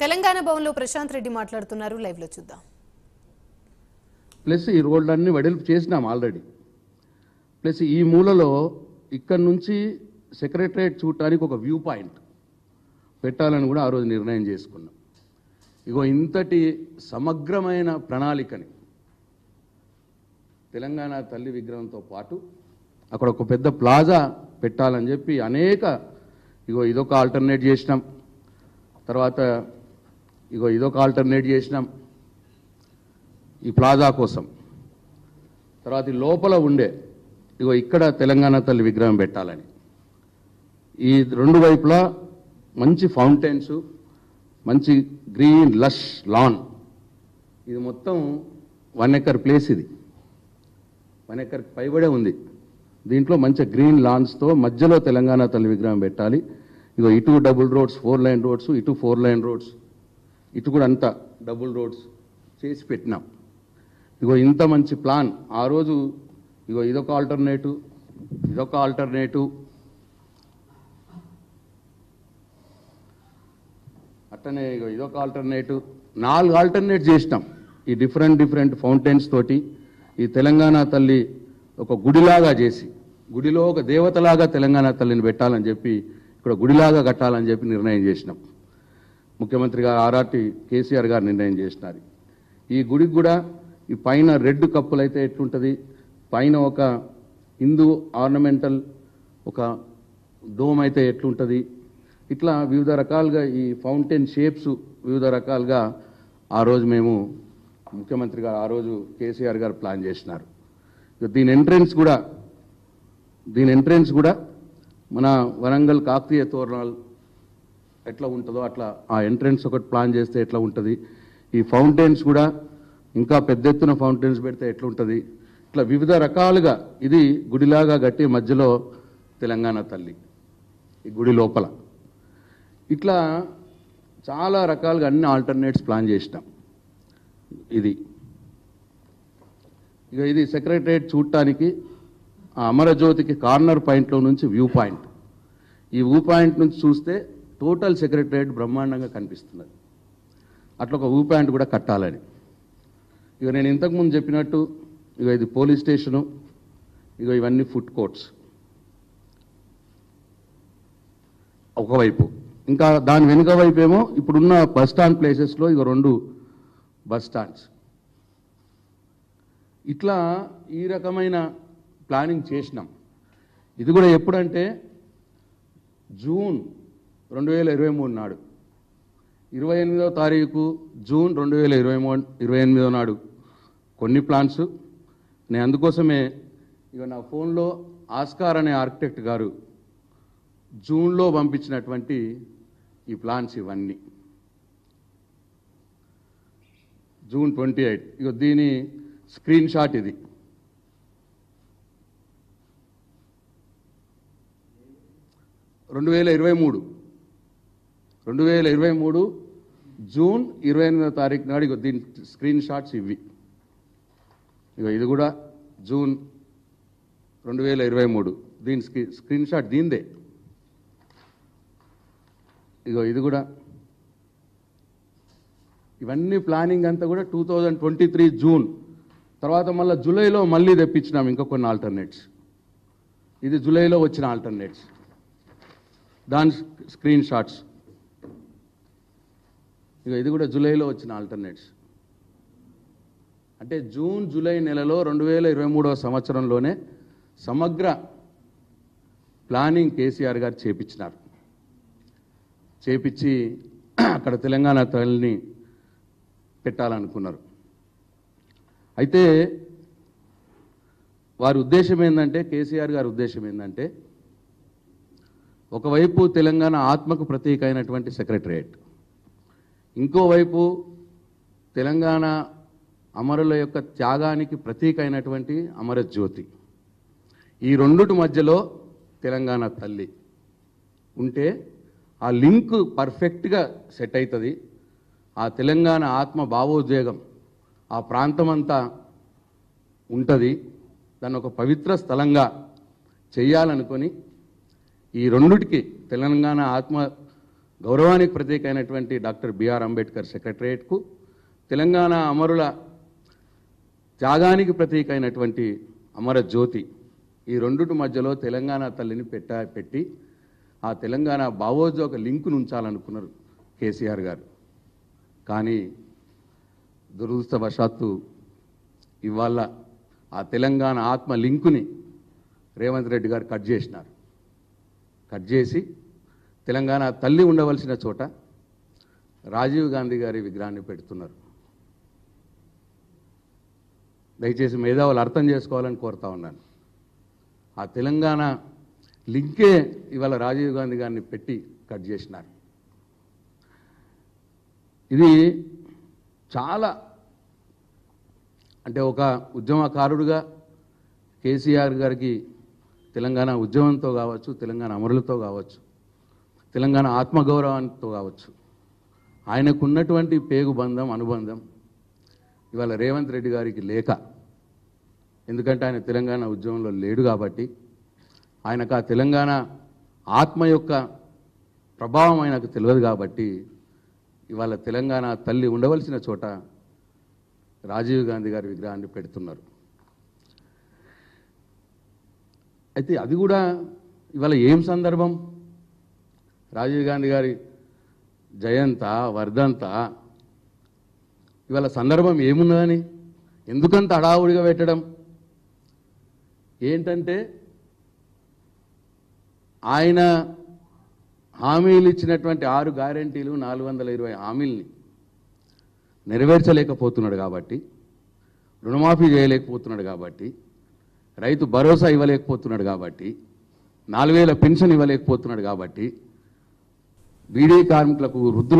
తెలంగాణ భవన్లో ప్రశాంత్ రెడ్డి మాట్లాడుతున్నారు, లైవ్ లో చూద్దాం. ప్లస్ ఈ రోడ్లన్నీ వెడల్పు చేసినాం ఆల్రెడీ. ప్లస్ ఈ మూలలో ఇక్కడ నుంచి సెక్రటరేట్ చూడటానికి ఒక వ్యూ పాయింట్ పెట్టాలని కూడా ఆ రోజు నిర్ణయం చేసుకున్నాం. ఇగో ఇంతటి సమగ్రమైన ప్రణాళికని తెలంగాణ తల్లి విగ్రహంతో పాటు అక్కడ ఒక పెద్ద ప్లాజా పెట్టాలని చెప్పి ఇగో ఇదొక ఆల్టర్నేట్ చేసినాం. తర్వాత ఇగో ఇదొక ఆల్టర్నేట్ చేసినాం ఈ ప్లాజా కోసం. తర్వాత ఈ లోపల ఇగో ఇక్కడ తెలంగాణ తల్లి విగ్రహం పెట్టాలని ఈ రెండు వైపులా మంచి ఫౌంటైన్స్, మంచి గ్రీన్ లష్ లాన్. ఇది మొత్తం 1 ఎకర్ ప్లేస్, ఇది 1 ఎకర్ పైబడే ఉంది. దీంట్లో మంచి గ్రీన్ లాన్స్తో మధ్యలో తెలంగాణ తల్లి విగ్రహం పెట్టాలి. ఇగో ఇటు డబుల్ రోడ్స్, 4 లైన్ రోడ్స్, ఇటు 4 లైన్ రోడ్స్, ఇటు కూడా అంతా డబుల్ రోడ్స్ చేసి పెట్టినాం. ఇగో ఇంత మంచి ప్లాన్ ఆ రోజు. ఇగో ఇదొక ఆల్టర్నేటివ్, ఇదొక ఆల్టర్నేటివ్, అట్టనే ఇగో ఇదొక ఆల్టర్నేటివ్, 4 ఆల్టర్నేట్ చేసినాం. ఈ డిఫరెంట్ ఫౌంటైన్స్ తోటి ఈ తెలంగాణ తల్లి ఒక గుడిలాగా చేసి, గుడిలో ఒక దేవతలాగా తెలంగాణ తల్లిని పెట్టాలని చెప్పి, ఇక్కడ గుడిలాగా కట్టాలని చెప్పి నిర్ణయం చేసినాం. ముఖ్యమంత్రి గారు ఆర్ఆర్టీ కేసీఆర్ గారు నిర్ణయం చేసినారు. ఈ గుడికి కూడా ఈ పైన రెడ్ కప్పులు అయితే ఎట్లుంటుంది, పైన ఒక హిందూ ఆర్నమెంటల్ ఒక డోమ్ అయితే ఎట్లుంటుంది, ఇట్లా వివిధ రకాలుగా ఈ ఫౌంటైన్ షేప్స్ వివిధ రకాలుగా ఆ రోజు మేము ముఖ్యమంత్రి గారు ఆ రోజు కేసీఆర్ గారు ప్లాన్ చేసినారు. దీని ఎంట్రెన్స్ కూడా మన వరంగల్ కాకతీయ తోరణాలు ఎట్లా ఉంటుందో అట్లా ఆ ఎంట్రెన్స్ ఒకటి ప్లాన్ చేస్తే ఎట్లా ఉంటుంది, ఈ ఫౌంటైన్స్ కూడా ఇంకా పెద్ద ఎత్తున ఫౌంటైన్స్ పెడితే ఎట్లుంటుంది, ఇట్లా వివిధ రకాలుగా ఇది గుడిలాగా కట్టి మధ్యలో తెలంగాణ తల్లి ఈ గుడి లోపల ఇట్లా చాలా రకాలుగా అన్ని ఆల్టర్నేట్స్ ప్లాన్ చేసినాం. ఇది సెక్రటరేట్ చూడటానికి ఆ అమరజ్యోతికి కార్నర్ పాయింట్లో నుంచి వ్యూ పాయింట్. ఈ వ్యూ పాయింట్ నుంచి చూస్తే టోటల్ సెక్రటరేట్ బ్రహ్మాండంగా కనిపిస్తున్నది. అట్లా ఒక వ్యూ పాయింట్ కూడా కట్టాలని. ఇక నేను ఇంతకుముందు చెప్పినట్టు ఇది పోలీస్ స్టేషను, ఇవన్నీ ఫుడ్ కోర్ట్స్ ఒకవైపు, ఇంకా దాని వెనుక వైపు ఏమో ఇప్పుడున్న బస్ స్టాండ్ ప్లేసెస్లో 2 బస్ స్టాండ్స్. ఇట్లా ఈ రకమైన ప్లానింగ్ చేసినాం. ఇది కూడా ఎప్పుడంటే జూన్ 2023 నాడు, 28వ తారీఖు జూన్ 2028 నాడు కొన్ని ప్లాన్స్. నేను అందుకోసమే నా ఫోన్లో ఆస్కార్ అనే ఆర్కిటెక్ట్ గారు జూన్లో పంపించినటువంటి ఈ ప్లాన్స్ ఇవన్నీ జూన్ 28. దీని స్క్రీన్ షాట్ ఇది. రెండు వేల ఇరవై మూడు జూన్ 28వ తారీఖు నాడు దీని స్క్రీన్ షాట్స్ ఇవి. ఇది కూడా జూన్ 2023 దీని స్క్రీన్ షాట్ దీందే. ఇది కూడా ఇవన్నీ ప్లానింగ్ అంతా కూడా 2023 జూన్. తర్వాత మళ్ళీ జూలైలో మళ్ళీ తెప్పించినాం ఇంకా కొన్ని ఆల్టర్నేట్స్. ఇది జూలైలో వచ్చిన ఆల్టర్నేట్స్, దాని స్క్రీన్ షాట్స్. ఇది కూడా జూలైలో వచ్చిన ఆల్టర్నేట్స్. అంటే జూన్ జూలై నెలలో 2023వ సంవత్సరంలోనే సమగ్ర ప్లానింగ్ కేసీఆర్ గారు చేపించి అక్కడ తెలంగాణ తల్లిని పెట్టాలనుకున్నారు. అయితే వారి ఉద్దేశం ఏంటంటే, కేసీఆర్ గారి ఉద్దేశం ఏంటంటే, ఒకవైపు తెలంగాణ ఆత్మకు ప్రతీక అయినటువంటి సెక్రటరేట్, ఇంకోవైపు తెలంగాణ అమరుల యొక్క త్యాగానికి ప్రతీక అయినటువంటి అమరజ్యోతి. ఈ రెండుటి మధ్యలో తెలంగాణ తల్లి ఉంటే ఆ లింక్ పర్ఫెక్ట్గా సెట్ అవుతుంది. ఆ తెలంగాణ ఆత్మ భావోద్వేగం ఆ ప్రాంతమంతా ఉంటుంది. దాన్ని ఒక పవిత్ర స్థలంగా చేయాలనుకొని ఈ రెండుటికి తెలంగాణ ఆత్మ గౌరవానికి ప్రతీక అయినటువంటి డాక్టర్ బిఆర్ అంబేద్కర్ సెక్రటరియట్కు, తెలంగాణ అమరుల త్యాగానికి ప్రతీక అయినటువంటి అమర జ్యోతి, ఈ రెండుటి మధ్యలో తెలంగాణ తల్లిని పెట్టి ఆ తెలంగాణ భావోద్వేగ లింకును ఉంచాలనుకున్నారు కేసీఆర్ గారు. కానీ దురదృష్టవశాత్తు ఇవాళ ఆ తెలంగాణ ఆత్మ లింకుని రేవంత్ రెడ్డి గారు కట్ చేసినారు. కట్ చేసి తెలంగాణ తల్లి ఉండవలసిన చోట రాజీవ్ గాంధీ గారి విగ్రహాన్ని పెడుతున్నారు. దయచేసి మేధావులు అర్థం చేసుకోవాలని కోరుతా ఉన్నాను. ఆ తెలంగాణ లింకే ఇవాళ రాజీవ్ గాంధీ గారిని పెట్టి కట్ చేసినారు. ఇది చాలా అంటే ఒక ఉద్యమకారుడుగా కేసీఆర్ గారికి తెలంగాణ ఉద్యమంతో కావచ్చు, తెలంగాణ అమరులతో కావచ్చు, తెలంగాణ ఆత్మగౌరవంతో కావచ్చు, ఆయనకు ఉన్నటువంటి పేగు బంధం అనుబంధం ఇవాళ రేవంత్ రెడ్డి గారికి లేక, ఎందుకంటే ఆయన తెలంగాణ ఉద్యమంలో లేడు కాబట్టి, ఆయనకు ఆ తెలంగాణ ఆత్మ యొక్క ప్రభావం ఆయనకు తెలియదు కాబట్టి ఇవాళ తెలంగాణ తల్లి ఉండవలసిన చోట రాజీవ్ గాంధీ గారి విగ్రహాన్ని పెడుతున్నారు. అయితే అది కూడా ఇవాళ ఏం సందర్భం? రాజీవ్ గాంధీ గారి జయంత వర్ధంత ఇవాళ సందర్భం ఏమున్నదని ఎందుకంత హడావుడిగా పెట్టడం? ఏంటంటే ఆయన హామీలు ఇచ్చినటువంటి 6 గ్యారెంటీలు 420 హామీల్ని నెరవేర్చలేకపోతున్నాడు కాబట్టి, రుణమాఫీ చేయలేకపోతున్నాడు కాబట్టి, రైతు భరోసా ఇవ్వలేకపోతున్నాడు కాబట్టి, 4000 పెన్షన్ ఇవ్వలేకపోతున్నాడు కాబట్టి, బీడీ కార్మికులకు, వృద్ధులకు